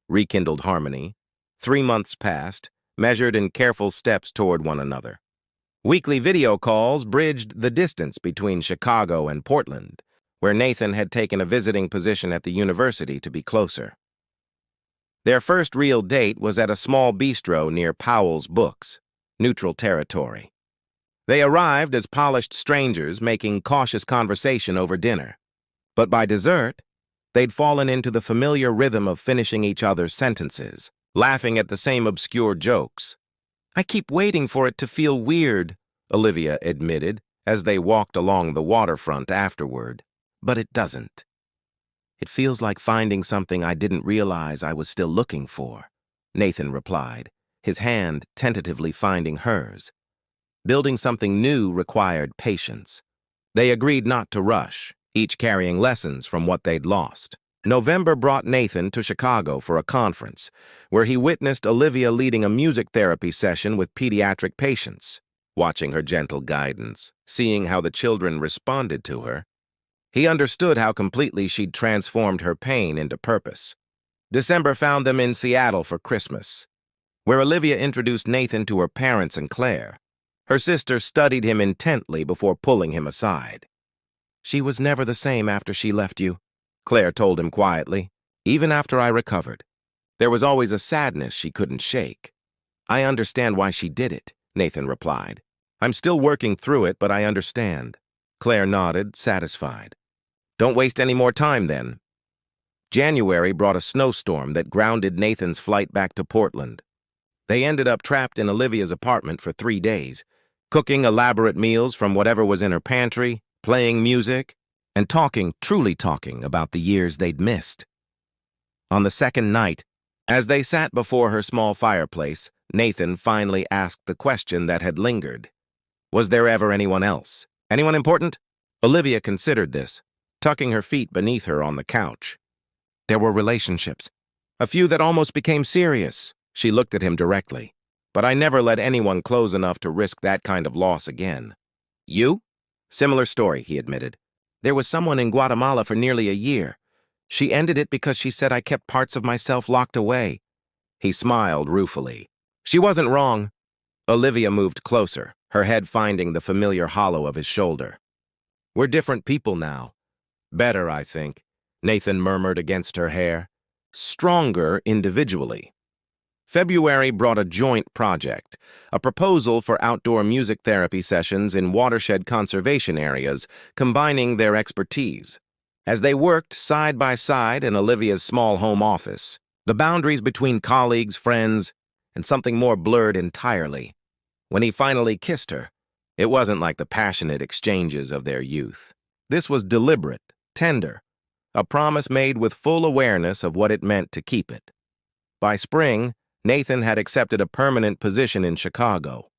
rekindled harmony. 3 months passed, measured in careful steps toward one another. Weekly video calls bridged the distance between Chicago and Portland, where Nathan had taken a visiting position at the university to be closer. Their first real date was at a small bistro near Powell's Books, neutral territory. They arrived as polished strangers making cautious conversation over dinner. But by dessert, they'd fallen into the familiar rhythm of finishing each other's sentences, laughing at the same obscure jokes. "I keep waiting for it to feel weird," Olivia admitted as they walked along the waterfront afterward. "But it doesn't. It feels like finding something I didn't realize I was still looking for," Nathan replied, his hand tentatively finding hers. Building something new required patience. They agreed not to rush, each carrying lessons from what they'd lost. November brought Nathan to Chicago for a conference, where he witnessed Olivia leading a music therapy session with pediatric patients. Watching her gentle guidance, seeing how the children responded to her, he understood how completely she'd transformed her pain into purpose. December found them in Seattle for Christmas, where Olivia introduced Nathan to her parents and Claire. Her sister studied him intently before pulling him aside. "She was never the same after she left you," Claire told him quietly. "Even after I recovered, there was always a sadness she couldn't shake." "I understand why she did it," Nathan replied. "I'm still working through it, but I understand." Claire nodded, satisfied. "Don't waste any more time, then." January brought a snowstorm that grounded Nathan's flight back to Portland. They ended up trapped in Olivia's apartment for 3 days, cooking elaborate meals from whatever was in her pantry, playing music, and truly talking about the years they'd missed. On the second night, as they sat before her small fireplace, Nathan finally asked the question that had lingered. Was there ever anyone else? Anyone important? Olivia considered this, tucking her feet beneath her on the couch. There were relationships, a few that almost became serious. She looked at him directly. But I never let anyone close enough to risk that kind of loss again. You? Similar story, he admitted. There was someone in Guatemala for nearly a year. She ended it because she said I kept parts of myself locked away. He smiled ruefully. She wasn't wrong. Olivia moved closer, her head finding the familiar hollow of his shoulder. We're different people now. Better, I think, Nathan murmured against her hair. Stronger individually. February brought a joint project, a proposal for outdoor music therapy sessions in watershed conservation areas, combining their expertise. As they worked side by side in Olivia's small home office, the boundaries between colleagues, friends, and something more blurred entirely. When he finally kissed her, it wasn't like the passionate exchanges of their youth. This was deliberate, tender, a promise made with full awareness of what it meant to keep it. By spring, Nathan had accepted a permanent position in Chicago.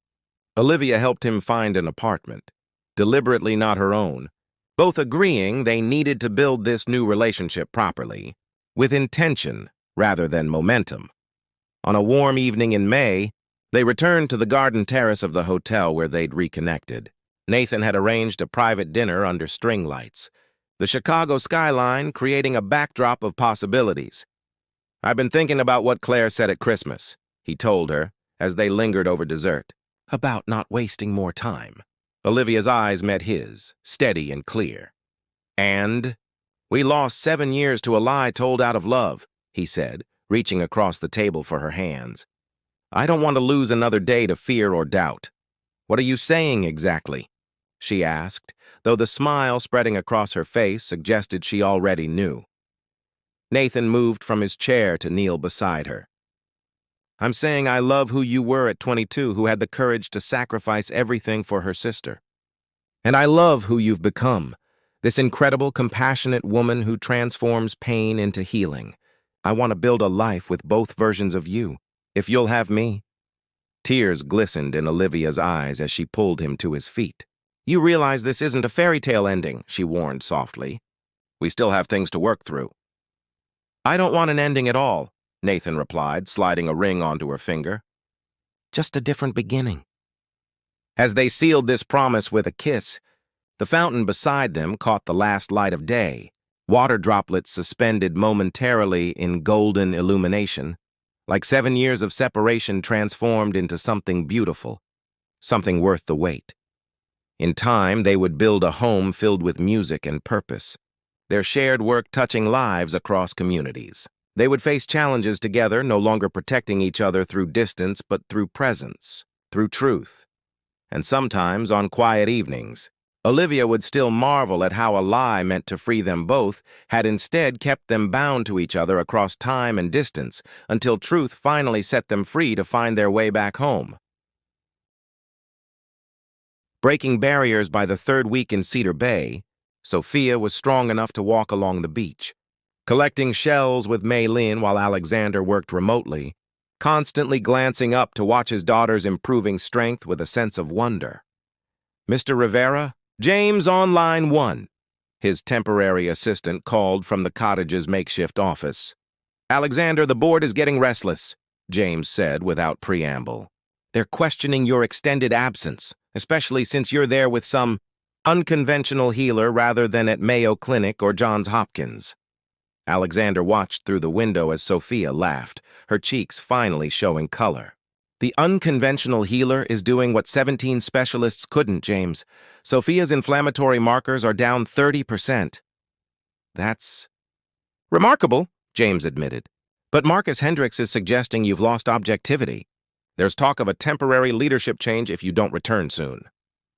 Olivia helped him find an apartment, deliberately not her own, both agreeing they needed to build this new relationship properly, with intention rather than momentum. On a warm evening in May, they returned to the garden terrace of the hotel where they'd reconnected. Nathan had arranged a private dinner under string lights, the Chicago skyline creating a backdrop of possibilities. "I've been thinking about what Claire said at Christmas," he told her, as they lingered over dessert. "About not wasting more time." Olivia's eyes met his, steady and clear. "And we lost 7 years to a lie told out of love," he said, reaching across the table for her hands. "I don't want to lose another day to fear or doubt." "What are you saying exactly?" she asked, though the smile spreading across her face suggested she already knew. Nathan moved from his chair to kneel beside her. "I'm saying I love who you were at 22, who had the courage to sacrifice everything for her sister. And I love who you've become, this incredible, compassionate woman who transforms pain into healing. I want to build a life with both versions of you, if you'll have me." Tears glistened in Olivia's eyes as she pulled him to his feet. "You realize this isn't a fairy tale ending," she warned softly. "We still have things to work through." "I don't want an ending at all," Nathan replied, sliding a ring onto her finger. "Just a different beginning." As they sealed this promise with a kiss, the fountain beside them caught the last light of day, water droplets suspended momentarily in golden illumination, like 7 years of separation transformed into something beautiful, something worth the wait. In time, they would build a home filled with music and purpose, their shared work touching lives across communities. They would face challenges together, no longer protecting each other through distance, but through presence, through truth. And sometimes, on quiet evenings, Olivia would still marvel at how a lie meant to free them both had instead kept them bound to each other across time and distance until truth finally set them free to find their way back home. Breaking barriers by the third week in Cedar Bay, Sophia was strong enough to walk along the beach, collecting shells with Mei Lin while Alexander worked remotely, constantly glancing up to watch his daughter's improving strength with a sense of wonder. "Mr. Rivera, James on line 1, his temporary assistant called from the cottage's makeshift office. "Alexander, the board is getting restless," James said without preamble. "They're questioning your extended absence, especially since you're there with some unconventional healer rather than at Mayo Clinic or Johns Hopkins." Alexander watched through the window as Sophia laughed, her cheeks finally showing color. "The unconventional healer is doing what 17 specialists couldn't, James. Sophia's inflammatory markers are down 30%. "That's remarkable," James admitted. "But Marcus Hendricks is suggesting you've lost objectivity. There's talk of a temporary leadership change if you don't return soon."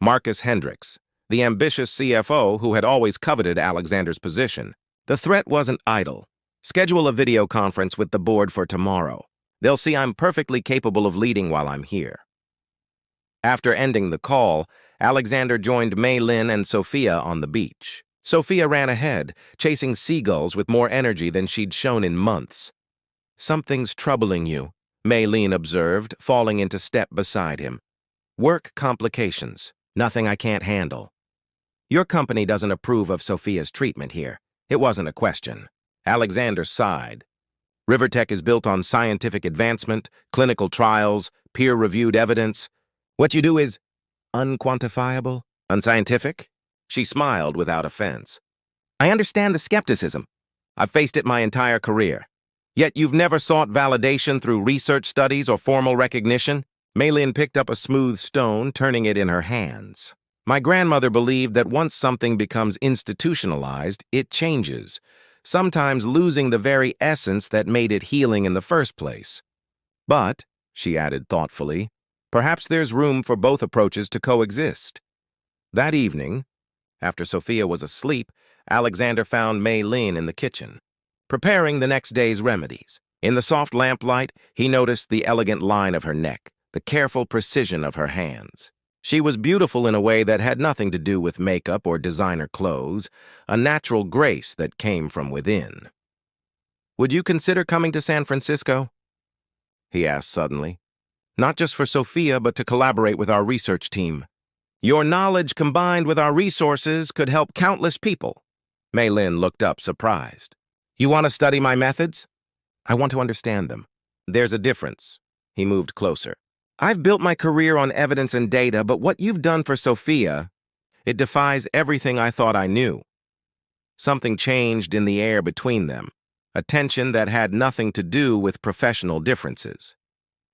Marcus Hendricks, the ambitious CFO who had always coveted Alexander's position. "The threat wasn't idle. Schedule a video conference with the board for tomorrow. They'll see I'm perfectly capable of leading while I'm here." After ending the call, Alexander joined Mei Lin and Sophia on the beach. Sophia ran ahead, chasing seagulls with more energy than she'd shown in months. "Something's troubling you," Mei Lin observed, falling into step beside him. "Work complications. Nothing I can't handle." "Your company doesn't approve of Sophia's treatment here. It wasn't a question." Alexander sighed. "Rivertech is built on scientific advancement, clinical trials, peer-reviewed evidence. What you do is unquantifiable, unscientific?" She smiled without offense. "I understand the skepticism. I've faced it my entire career. Yet you've never sought validation through research studies or formal recognition?" Mei Lin picked up a smooth stone, turning it in her hands. "My grandmother believed that once something becomes institutionalized, it changes, sometimes losing the very essence that made it healing in the first place. But," she added thoughtfully, "perhaps there's room for both approaches to coexist." That evening, after Sophia was asleep, Alexander found Mei Lin in the kitchen, preparing the next day's remedies. In the soft lamplight, he noticed the elegant line of her neck, the careful precision of her hands. She was beautiful in a way that had nothing to do with makeup or designer clothes, a natural grace that came from within. "Would you consider coming to San Francisco?" he asked suddenly. "Not just for Sophia, but to collaborate with our research team. Your knowledge combined with our resources could help countless people." Mei Lin looked up surprised. "You want to study my methods?" "I want to understand them." "There's a difference." He moved closer. "I've built my career on evidence and data, but what you've done for Sophia, it defies everything I thought I knew." Something changed in the air between them, a tension that had nothing to do with professional differences.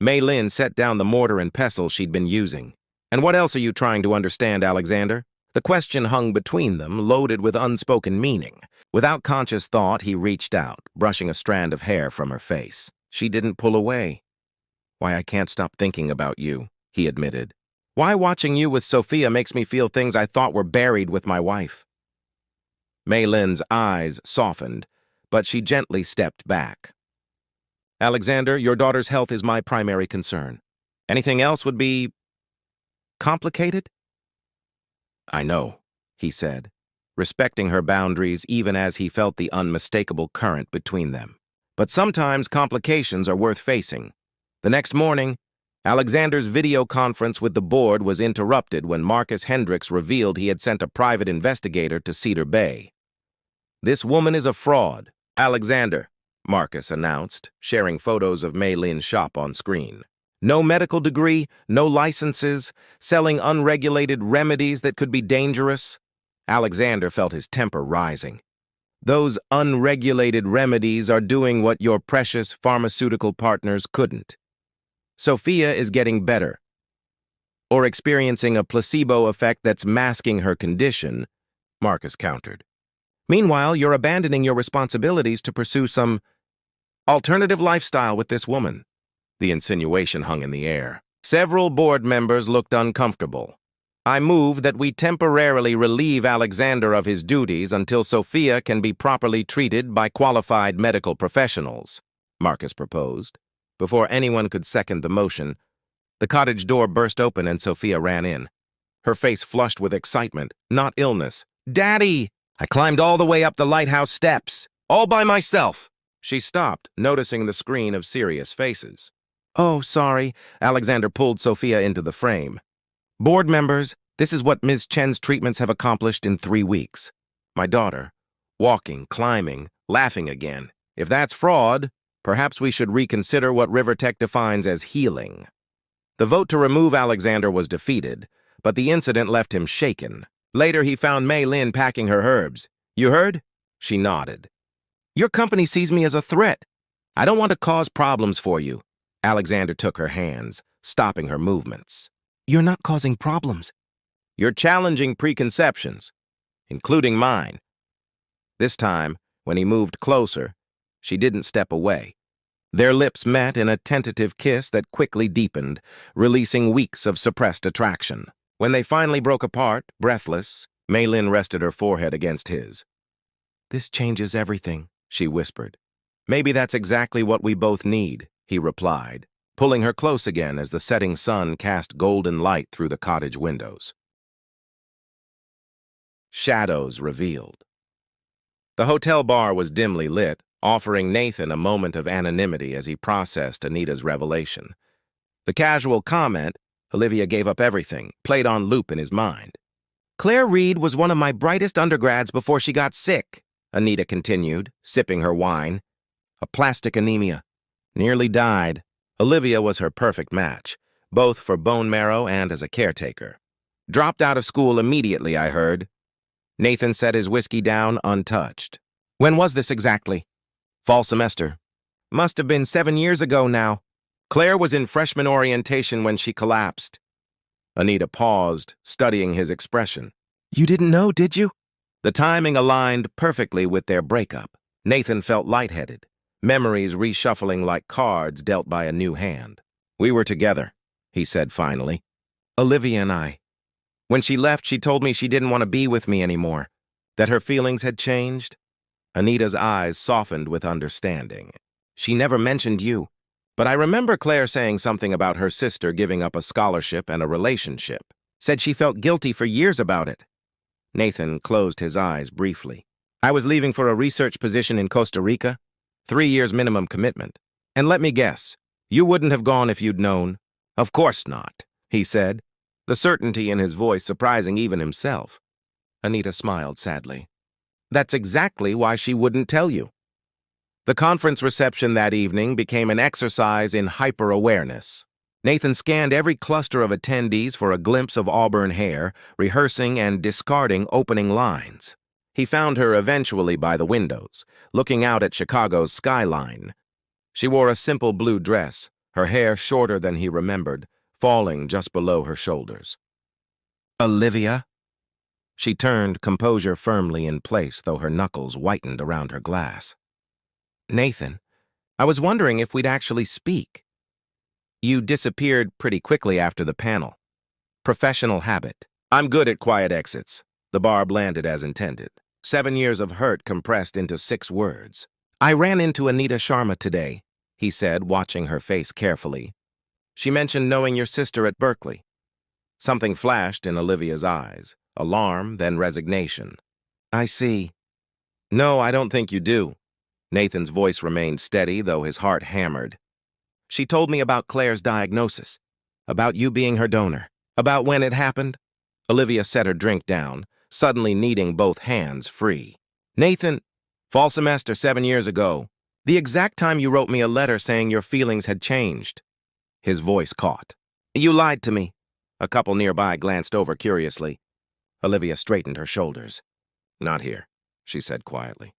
Mei Lin set down the mortar and pestle she'd been using. "And what else are you trying to understand, Alexander?" The question hung between them, loaded with unspoken meaning. Without conscious thought, he reached out, brushing a strand of hair from her face. She didn't pull away. "Why, I can't stop thinking about you," he admitted. "Why watching you with Sophia makes me feel things I thought were buried with my wife." Mei Lin's eyes softened, but she gently stepped back. "Alexander, your daughter's health is my primary concern. Anything else would be complicated?" "I know," he said, respecting her boundaries even as he felt the unmistakable current between them. "But sometimes complications are worth facing." The next morning, Alexander's video conference with the board was interrupted when Marcus Hendricks revealed he had sent a private investigator to Cedar Bay. "This woman is a fraud, Alexander," Marcus announced, sharing photos of Mei Lin's shop on screen. "No medical degree, no licenses, selling unregulated remedies that could be dangerous." Alexander felt his temper rising. Those unregulated remedies are doing what your precious pharmaceutical partners couldn't. Sophia is getting better, or experiencing a placebo effect that's masking her condition, Marcus countered. Meanwhile, you're abandoning your responsibilities to pursue some alternative lifestyle with this woman. The insinuation hung in the air. Several board members looked uncomfortable. I move that we temporarily relieve Alexander of his duties until Sophia can be properly treated by qualified medical professionals, Marcus proposed. Before anyone could second the motion, the cottage door burst open and Sophia ran in. Her face flushed with excitement, not illness. "Daddy! I climbed all the way up the lighthouse steps, all by myself." She stopped, noticing the screen of serious faces. "Oh, sorry." Alexander pulled Sophia into the frame. "Board members, this is what Ms. Chen's treatments have accomplished in 3 weeks. My daughter, walking, climbing, laughing again. If that's fraud, perhaps we should reconsider what Rivertech defines as healing." The vote to remove Alexander was defeated, but the incident left him shaken. Later, he found Mei Lin packing her herbs. "You heard?" She nodded. "Your company sees me as a threat. I don't want to cause problems for you." Alexander took her hands, stopping her movements. "You're not causing problems. You're challenging preconceptions, including mine." This time, when he moved closer, she didn't step away. Their lips met in a tentative kiss that quickly deepened, releasing weeks of suppressed attraction. When they finally broke apart, breathless, Mei Lin rested her forehead against his. "This changes everything," she whispered. "Maybe that's exactly what we both need," he replied, pulling her close again as the setting sun cast golden light through the cottage windows. Shadows revealed. The hotel bar was dimly lit, offering Nathan a moment of anonymity as he processed Anita's revelation. The casual comment, "Olivia gave up everything," played on loop in his mind. "Claire Reed was one of my brightest undergrads before she got sick," Anita continued, sipping her wine. "Aplastic anemia. Nearly died. Olivia was her perfect match, both for bone marrow and as a caretaker. Dropped out of school immediately, I heard." Nathan set his whiskey down untouched. "When was this exactly?" "Fall semester. Must have been 7 years ago now. Claire was in freshman orientation when she collapsed." Anita paused, studying his expression. "You didn't know, did you?" The timing aligned perfectly with their breakup. Nathan felt lightheaded, memories reshuffling like cards dealt by a new hand. "We were together," he said finally. "Olivia and I. When she left, she told me she didn't want to be with me anymore, that her feelings had changed." Anita's eyes softened with understanding. "She never mentioned you, but I remember Claire saying something about her sister giving up a scholarship and a relationship. Said she felt guilty for years about it." Nathan closed his eyes briefly. "I was leaving for a research position in Costa Rica, 3 years minimum commitment. And let me guess, you wouldn't have gone if you'd known." "Of course not," he said, the certainty in his voice surprising even himself. Anita smiled sadly. "That's exactly why she wouldn't tell you." The conference reception that evening became an exercise in hyper-awareness. Nathan scanned every cluster of attendees for a glimpse of auburn hair, rehearsing and discarding opening lines. He found her eventually by the windows, looking out at Chicago's skyline. She wore a simple blue dress, her hair shorter than he remembered, falling just below her shoulders. "Olivia?" She turned, composure firmly in place, though her knuckles whitened around her glass. "Nathan, I was wondering if we'd actually speak. You disappeared pretty quickly after the panel. Professional habit. I'm good at quiet exits." The barb landed as intended. 7 years of hurt compressed into 6 words. "I ran into Anita Sharma today," he said, watching her face carefully. "She mentioned knowing your sister at Berkeley." Something flashed in Olivia's eyes. Alarm, then resignation. "I see." "No, I don't think you do." Nathan's voice remained steady, though his heart hammered. "She told me about Claire's diagnosis, about you being her donor, about when it happened." Olivia set her drink down, suddenly needing both hands free. "Nathan, fall semester 7 years ago, the exact time you wrote me a letter saying your feelings had changed." His voice caught. "You lied to me." A couple nearby glanced over curiously. Olivia straightened her shoulders. "Not here," she said quietly.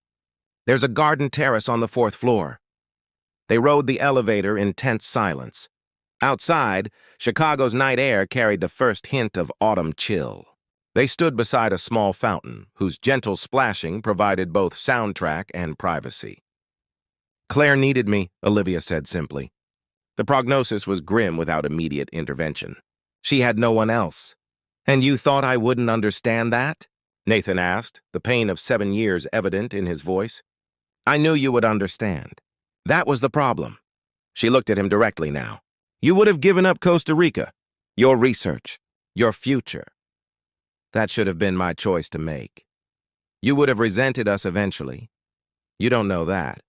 There's a garden terrace on the 4th floor. They rode the elevator in tense silence. Outside, Chicago's night air carried the first hint of autumn chill. They stood beside a small fountain, whose gentle splashing provided both soundtrack and privacy. "Claire needed me," Olivia said simply. The prognosis was grim without immediate intervention. She had no one else. "And you thought I wouldn't understand that?" Nathan asked, the pain of 7 years evident in his voice. "I knew you would understand. That was the problem." She looked at him directly now. "You would have given up Costa Rica, your research, your future. That should have been my choice to make. You would have resented us eventually. You don't know that.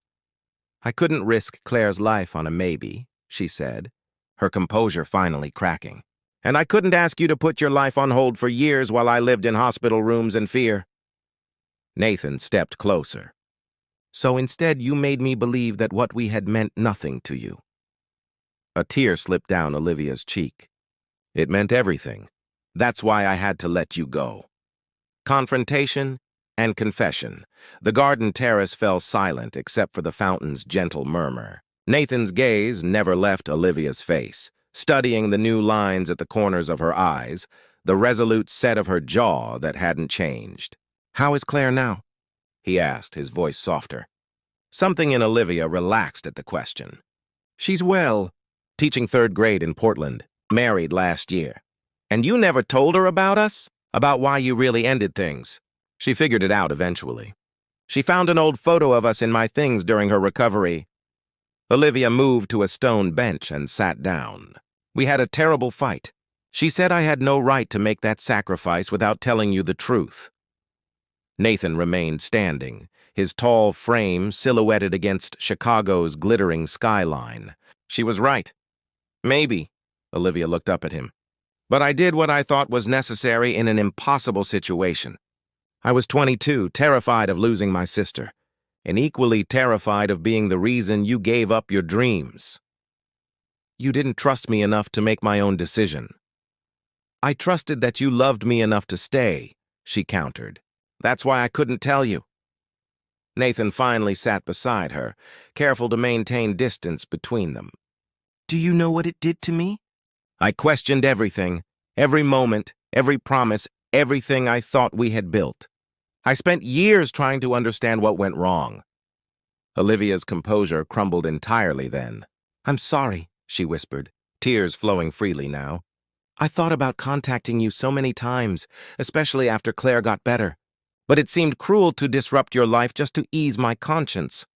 I couldn't risk Claire's life on a maybe," she said, her composure finally cracking. "And I couldn't ask you to put your life on hold for years while I lived in hospital rooms in fear." Nathan stepped closer. "So instead you made me believe that what we had meant nothing to you." A tear slipped down Olivia's cheek. "It meant everything. That's why I had to let you go." Confrontation and confession. The garden terrace fell silent except for the fountain's gentle murmur. Nathan's gaze never left Olivia's face, studying the new lines at the corners of her eyes, the resolute set of her jaw that hadn't changed. "How is Claire now?" he asked, his voice softer. Something in Olivia relaxed at the question. "She's well, teaching 3rd grade in Portland, married last year. And you never told her about us? About why you really ended things?" She figured it out eventually. "She found an old photo of us in my things during her recovery." Olivia moved to a stone bench and sat down. "We had a terrible fight. She said I had no right to make that sacrifice without telling you the truth." Nathan remained standing, his tall frame silhouetted against Chicago's glittering skyline. "She was right. Maybe," Olivia looked up at him. "But I did what I thought was necessary in an impossible situation. I was 22, terrified of losing my sister, and equally terrified of being the reason you gave up your dreams. You didn't trust me enough to make my own decision." "I trusted that you loved me enough to stay," she countered. "That's why I couldn't tell you." Nathan finally sat beside her, careful to maintain distance between them. "Do you know what it did to me? I questioned everything, every moment, every promise, everything I thought we had built. I spent years trying to understand what went wrong." Olivia's composure crumbled entirely then. "I'm sorry," she whispered, tears flowing freely now. "I thought about contacting you so many times, especially after Claire got better. But it seemed cruel to disrupt your life just to ease my conscience."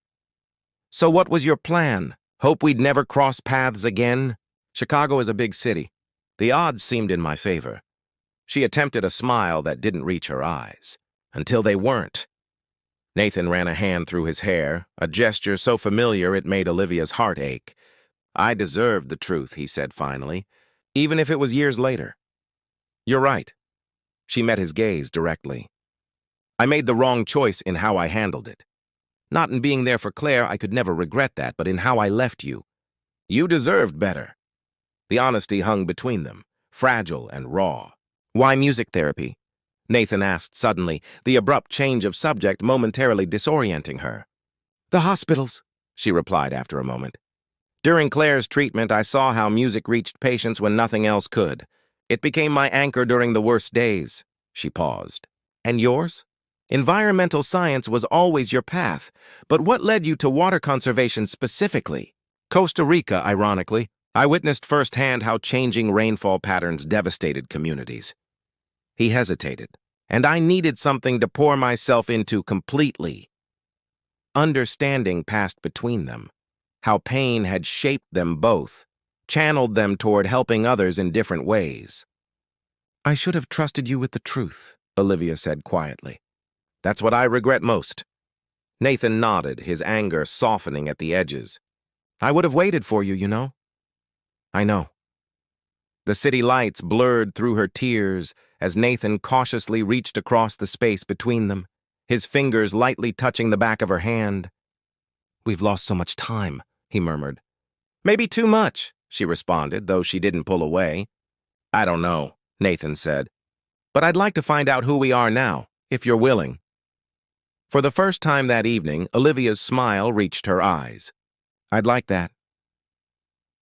"So what was your plan? Hope we'd never cross paths again?" "Chicago is a big city. The odds seemed in my favor." She attempted a smile that didn't reach her eyes. "Until they weren't." Nathan ran a hand through his hair, a gesture so familiar it made Olivia's heart ache. "I deserved the truth," he said finally, "even if it was years later." "You're right." She met his gaze directly. "I made the wrong choice in how I handled it. Not in being there for Claire, I could never regret that, but in how I left you. You deserved better." The honesty hung between them, fragile and raw. "Why music therapy?" Nathan asked suddenly, the abrupt change of subject momentarily disorienting her. "The hospitals," she replied after a moment. "During Claire's treatment, I saw how music reached patients when nothing else could. It became my anchor during the worst days." She paused. "And yours? Environmental science was always your path, but what led you to water conservation specifically?" "Costa Rica, ironically. I witnessed firsthand how changing rainfall patterns devastated communities." He hesitated, "And I needed something to pour myself into completely." Understanding passed between them, how pain had shaped them both, channeled them toward helping others in different ways. "I should have trusted you with the truth," Olivia said quietly. "That's what I regret most." Nathan nodded, his anger softening at the edges. "I would have waited for you, you know." "I know." The city lights blurred through her tears as Nathan cautiously reached across the space between them, his fingers lightly touching the back of her hand. "We've lost so much time," he murmured. "Maybe too much," she responded, though she didn't pull away. "I don't know," Nathan said. "But I'd like to find out who we are now, if you're willing." For the first time that evening, Olivia's smile reached her eyes. "I'd like that."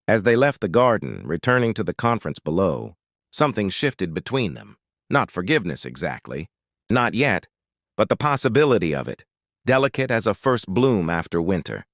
As they left the garden, returning to the conference below, something shifted between them. Not forgiveness exactly. Not yet, but the possibility of it, delicate as a first bloom after winter.